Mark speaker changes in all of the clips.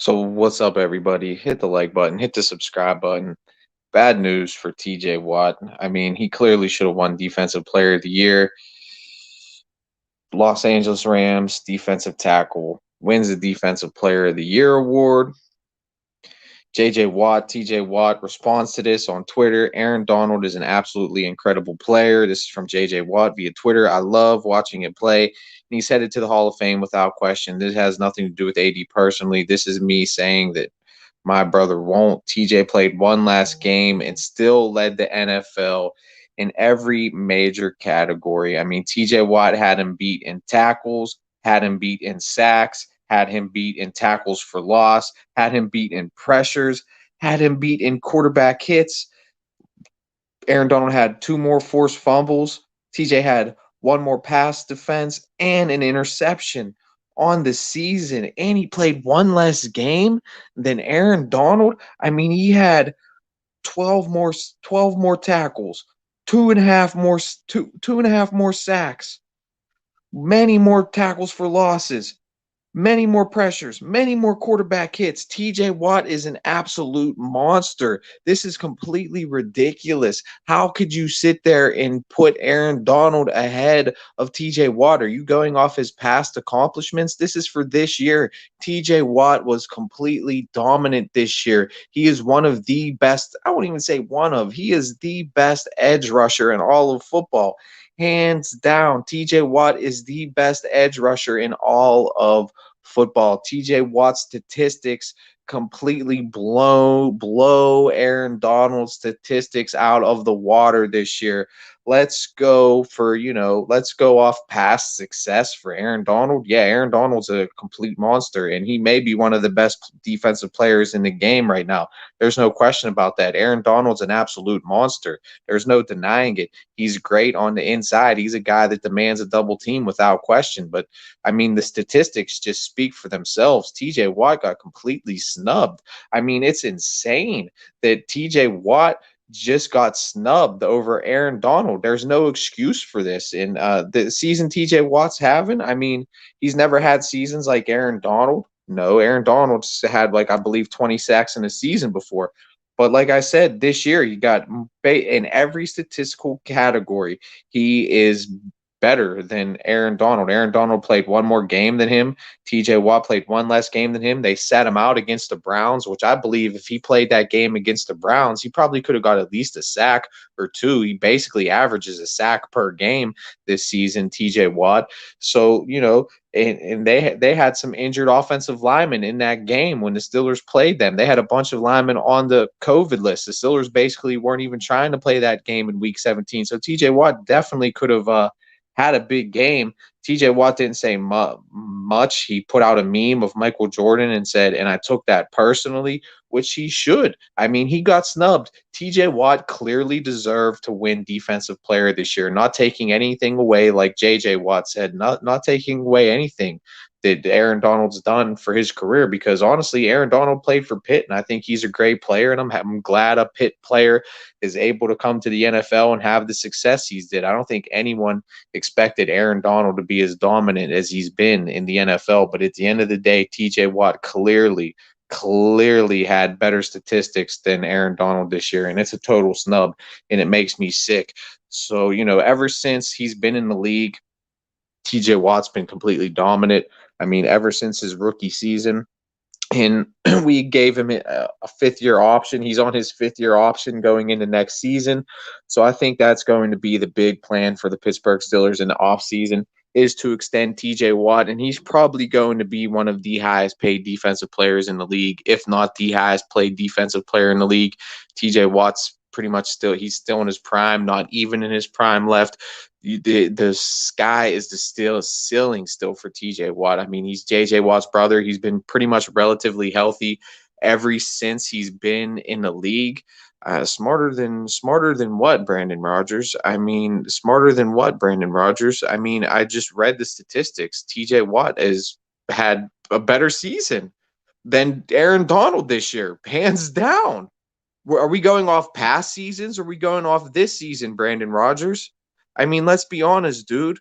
Speaker 1: So what's up, everybody? Hit the like button, hit the subscribe button. Bad news for TJ Watt. I mean, he clearly should have won Defensive Player of the Year. Los Angeles Rams defensive tackle wins the Defensive Player of the Year award. JJ Watt, TJ Watt responds to this on Twitter. Aaron Donald is an absolutely incredible player. This is from JJ Watt via Twitter. I love watching it play. And he's headed to the Hall of Fame without question. This has nothing to do with AD personally. This is me saying that my brother won't. TJ played one last game and still led the NFL in every major category. I mean, TJ Watt had him beat in tackles, had him beat in sacks, had him beat in tackles for loss, had him beat in pressures, had him beat in quarterback hits. Aaron Donald had two more forced fumbles. TJ had one more pass defense and an interception on the season. And he played one less game than Aaron Donald. I mean, he had 12 more tackles, two and a half more sacks, many more tackles for losses, many more pressures, many more quarterback hits. TJ Watt is an absolute monster. This is completely ridiculous. How could you sit there and put Aaron Donald ahead of TJ Watt? Are you going off his past accomplishments? This is for this year. TJ Watt was completely dominant this year. He is one of the best, I won't even say one of, he is the best edge rusher in all of football. Hands down, TJ Watt is the best edge rusher in all of football. TJ Watt's statistics completely blow Aaron Donald's statistics out of the water this year. Let's go for, let's go off past success for Aaron Donald. Yeah, Aaron Donald's a complete monster, and he may be one of the best defensive players in the game right now. There's no question about that. Aaron Donald's an absolute monster. There's no denying it. He's great on the inside. He's a guy that demands a double team without question. But I mean, the statistics just speak for themselves. TJ Watt got completely snubbed. I mean, it's insane that TJ Watt just got snubbed over Aaron Donald. There's no excuse for this. In the season TJ Watt's having, I mean, he's never had seasons like Aaron Donald. No, Aaron Donald's had, like, I believe 20 sacks in a season before. But like I said, this year he got in every statistical category. He is better than Aaron Donald. Aaron Donald played one more game than him. TJ Watt played one less game than him. They sat him out against the Browns, which I believe if he played that game against the Browns, he probably could have got at least a sack or two. He basically averages a sack per game this season, TJ Watt. So, and they had some injured offensive linemen in that game when the Steelers played them. They had a bunch of linemen on the COVID list. The Steelers basically weren't even trying to play that game in Week 17. So TJ Watt definitely could have had a big game. TJ Watt didn't say much. He put out a meme of Michael Jordan and said, and I took that personally, which he should. I mean, he got snubbed. TJ Watt clearly deserved to win Defensive Player this year, not taking anything away, like JJ Watt said, not taking away anything that Aaron Donald's done for his career, because honestly, Aaron Donald played for Pitt, and I think he's a great player, and I'm glad a Pitt player is able to come to the NFL and have the success he's did. I don't think anyone expected Aaron Donald to be as dominant as he's been in the NFL, but at the end of the day, TJ Watt clearly had better statistics than Aaron Donald this year, and it's a total snub, and it makes me sick. So, ever since he's been in the league, TJ Watt's been completely dominant. I mean, ever since his rookie season, and we gave him a fifth-year option. He's on his fifth-year option going into next season. So I think that's going to be the big plan for the Pittsburgh Steelers in the offseason, is to extend TJ Watt, and he's probably going to be one of the highest paid defensive players in the league, if not the highest paid defensive player in the league. TJ Watt's pretty much he's still in his prime, not even in his prime left. The sky is still ceiling still for TJ Watt. I mean, he's JJ Watt's brother. He's been pretty much relatively healthy ever since he's been in the league. Smarter than what, Brandon Rogers? I mean, smarter than what, Brandon Rogers? I mean, I just read the statistics. TJ Watt has had a better season than Aaron Donald this year, hands down. Are we going off past seasons, or are we going off this season, Brandon Rogers? I mean, let's be honest, dude.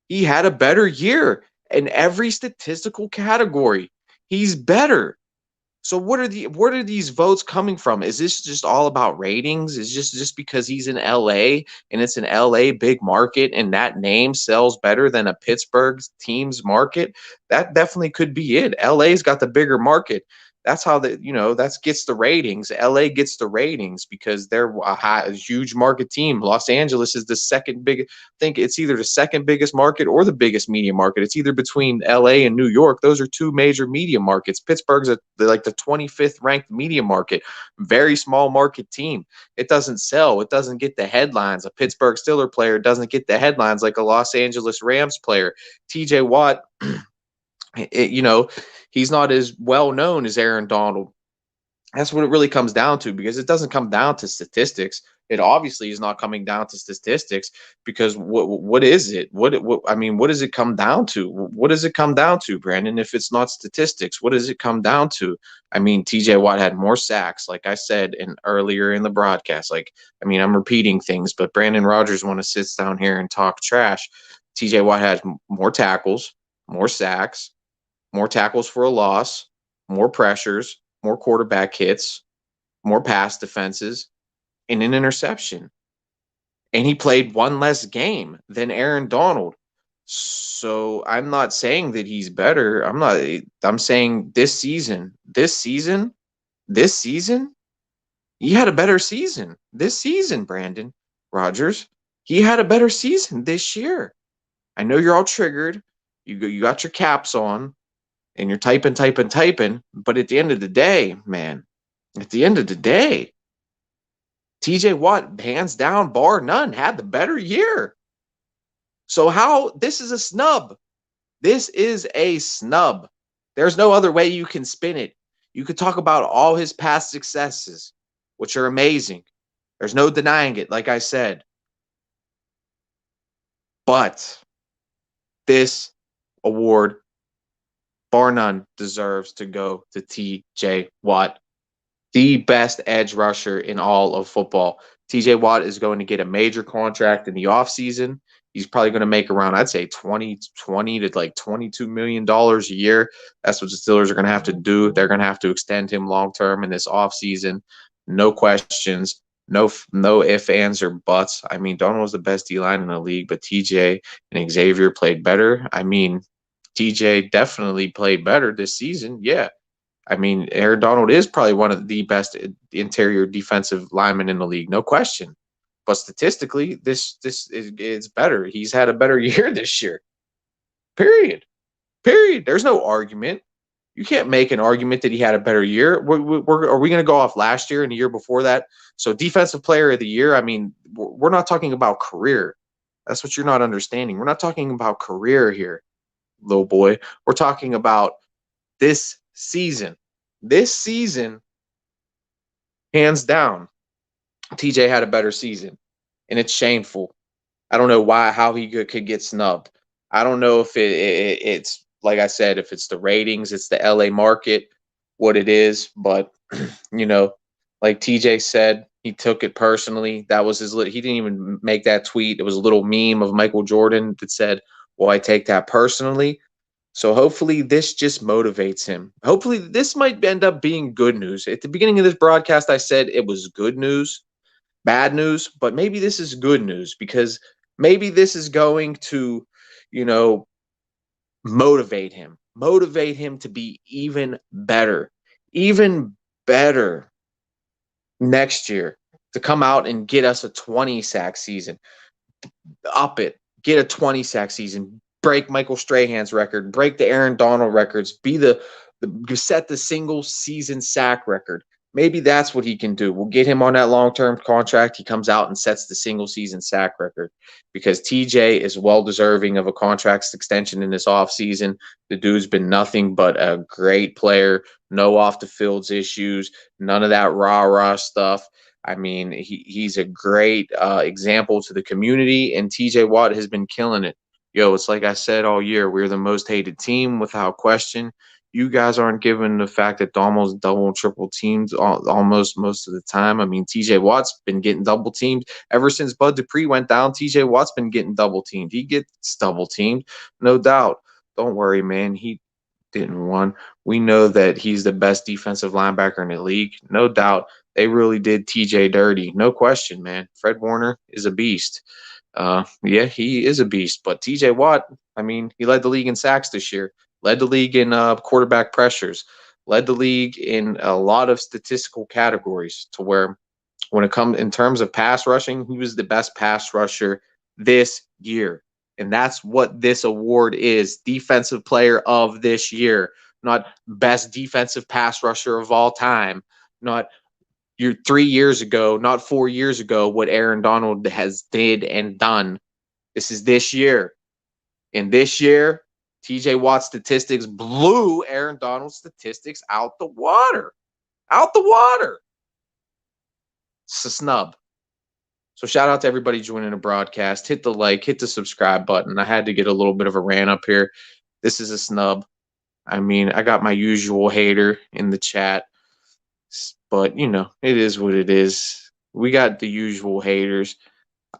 Speaker 1: He had a better year in every statistical category. He's better. So where are these votes coming from? Is this just all about ratings? Is just because he's in LA and it's an LA big market and that name sells better than a Pittsburgh team's market? That definitely could be it. LA's got the bigger market. That's how that gets the ratings. LA gets the ratings because they're a huge market team. Los Angeles is the second big. I think it's either the second biggest market or the biggest media market. It's either between LA and New York. Those are two major media markets. Pittsburgh's like the 25th ranked media market. Very small market team. It doesn't sell. It doesn't get the headlines. A Pittsburgh Steelers player doesn't get the headlines like a Los Angeles Rams player. TJ Watt, he's not as well known as Aaron Donald. That's what it really comes down to, because it doesn't come down to statistics. It obviously is not coming down to statistics, because what is it? I mean, what does it come down to? What does it come down to, Brandon? If it's not statistics, what does it come down to? I mean, TJ Watt had more sacks, like I said earlier in the broadcast. Like, I mean, I'm repeating things, but Brandon Rodgers want to sit down here and talk trash. TJ Watt has more tackles, more sacks, more tackles for a loss, more pressures, more quarterback hits, more pass defenses, and an interception. And he played one less game than Aaron Donald. So I'm not saying that he's better. I'm saying this season, he had a better season. This season, Brandon Rodgers, he had a better season this year. I know you're all triggered. You got your caps on and you're typing. But at the end of the day, man, TJ Watt, hands down, bar none, had the better year. So this is a snub. This is a snub. There's no other way you can spin it. You could talk about all his past successes, which are amazing. There's no denying it, like I said. But this award, bar none, deserves to go to TJ Watt, the best edge rusher in all of football. TJ Watt is going to get a major contract in the offseason. He's probably going to make around, I'd say, $20 to like $22 million a year. That's what the Steelers are going to have to do. They're going to have to extend him long term in this offseason. No questions. No ifs, ands, or buts. I mean, Donald was the best D-line in the league, but TJ and Xavier played better. I mean, TJ definitely played better this season. Yeah. I mean, Aaron Donald is probably one of the best interior defensive linemen in the league, no question. But statistically, this is better. He's had a better year this year. Period. There's no argument. You can't make an argument that he had a better year. Are we going to go off last year and the year before that? So defensive player of the year, I mean, we're not talking about career. That's what you're not understanding. We're not talking about career here, little boy. We're talking about this season. This season, hands down, TJ had a better season, and it's shameful. I don't know how he could get snubbed. I don't know if it's like I said, if it's the ratings, it's the LA market, what it is. But like TJ said, he took it personally. That was he didn't even make that tweet. It was a little meme of Michael Jordan that said, "Well, I take that personally." So hopefully this just motivates him. Hopefully this might end up being good news. At the beginning of this broadcast, I said it was good news, bad news, but maybe this is good news, because maybe this is going to, motivate him to be even better next year, to come out and get us a 20 sack season, get a 20 sack season, break Michael Strahan's record, break the Aaron Donald records, set the single season sack record. Maybe that's what he can do. We'll get him on that long-term contract. He comes out and sets the single season sack record, because TJ is well deserving of a contract extension in this offseason. The dude's been nothing but a great player, no off the fields issues, none of that rah-rah stuff. I mean, he's a great example to the community, and TJ Watt has been killing it. Yo, it's like I said all year, we're the most hated team without question. You guys aren't given the fact that almost double, triple teamed almost most of the time. I mean, TJ Watt's been getting double teamed ever since Bud Dupree went down. TJ Watt's been getting double teamed. He gets double teamed, no doubt. Don't worry, man. didn't run. We know that he's the best defensive linebacker in the league. No doubt. They really did TJ dirty. No question, man. Fred Warner is a beast. Yeah, he is a beast. But TJ Watt, I mean, he led the league in sacks this year, led the league in quarterback pressures, led the league in a lot of statistical categories to where when it comes in terms of pass rushing, he was the best pass rusher this year. And that's what this award is, defensive player of this year, not best defensive pass rusher of all time, not your 3 years ago, not 4 years ago, what Aaron Donald has did and done. This is this year. And this year, TJ Watt's statistics blew Aaron Donald's statistics out the water. Out the water. It's a snub. So shout out to everybody joining the broadcast. Hit the like, hit the subscribe button. I had to get a little bit of a rant up here. This is a snub. I mean, I got my usual hater in the chat, but it is what it is. We got the usual haters.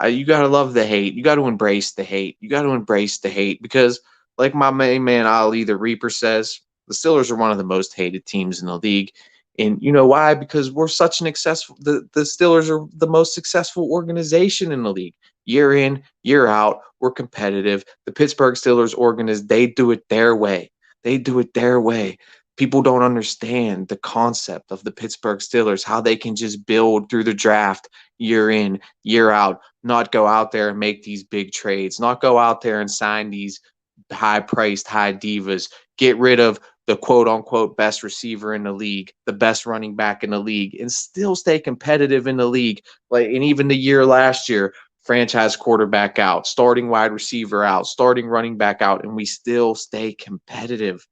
Speaker 1: You got to love the hate. You got to embrace the hate. You got to embrace the hate because, like my main man Ali, the Reaper, says, the Steelers are one of the most hated teams in the league. And you know why? Because we're such an successful, the Steelers are the most successful organization in the league. Year in, year out, we're competitive. The Pittsburgh Steelers they do it their way. They do it their way. People don't understand the concept of the Pittsburgh Steelers, how they can just build through the draft year in, year out, not go out there and make these big trades, not go out there and sign these high-priced, high divas, get rid of the quote-unquote best receiver in the league, the best running back in the league, and still stay competitive in the league. And even the year last year, franchise quarterback out, starting wide receiver out, starting running back out, and we still stay competitive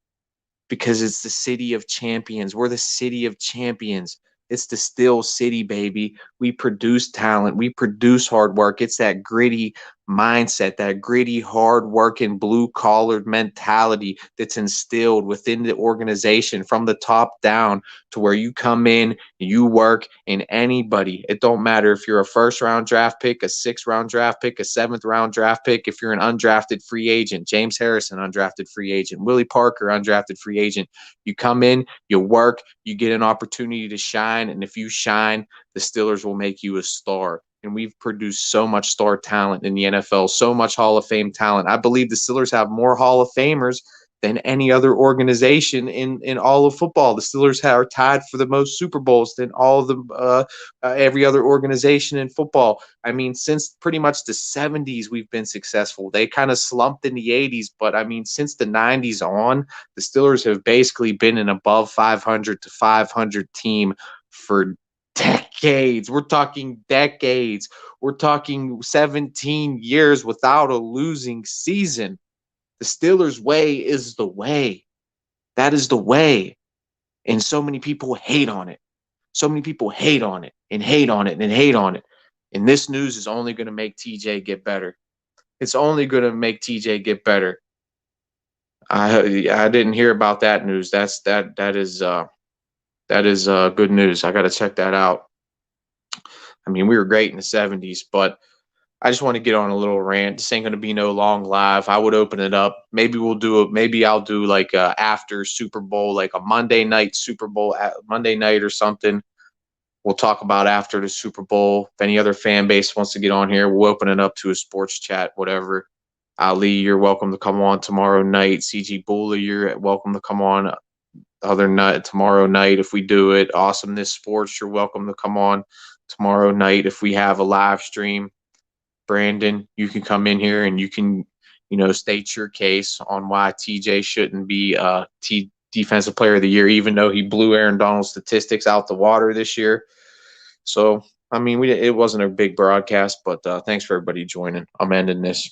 Speaker 1: because it's the city of champions. We're the city of champions. It's the Steel City, baby. We produce talent. We produce hard work. It's that gritty mindset, that gritty, hard-working, blue-collared mentality that's instilled within the organization from the top down to where you come in, you work, and anybody, it don't matter if you're a first-round draft pick, a sixth-round draft pick, a seventh-round draft pick, if you're an undrafted free agent, James Harrison, undrafted free agent, Willie Parker, undrafted free agent, you come in, you work, you get an opportunity to shine, and if you shine, the Steelers will make you a star. And we've produced so much star talent in the NFL, so much Hall of Fame talent. I believe the Steelers have more Hall of Famers than any other organization in all of football. The Steelers are tied for the most Super Bowls than all of the every other organization in football. I mean, since pretty much the 70s, we've been successful. They kind of slumped in the 80s, but I mean, since the 90s on, the Steelers have basically been an above 500 to 500 team for decades. We're talking decades. We're talking 17 years without a losing season. The Steelers' way is the way. That is the way. And so many people hate on it. So many people hate on it and hate on it and hate on it. And this news is only going to make TJ get better. It's only going to make TJ get better. I didn't hear about that news. That is good news. I got to check that out. I mean, we were great in the 70s, but I just want to get on a little rant. This ain't going to be no long live. I would open it up. Maybe I'll do like after Super Bowl, like a Monday night Super Bowl, Monday night or something. We'll talk about after the Super Bowl. If any other fan base wants to get on here, we'll open it up to a sports chat, whatever. Ali, you're welcome to come on tomorrow night. CG Bula, you're welcome to come on tomorrow night if we do it. Awesomeness Sports, you're welcome to come on tomorrow night if we have a live stream. Brandon, you can come in here and you can, state your case on why TJ shouldn't be Defensive Player of the Year, even though he blew Aaron Donald's statistics out the water this year. So, I mean, it wasn't a big broadcast, but thanks for everybody joining. I'm ending this.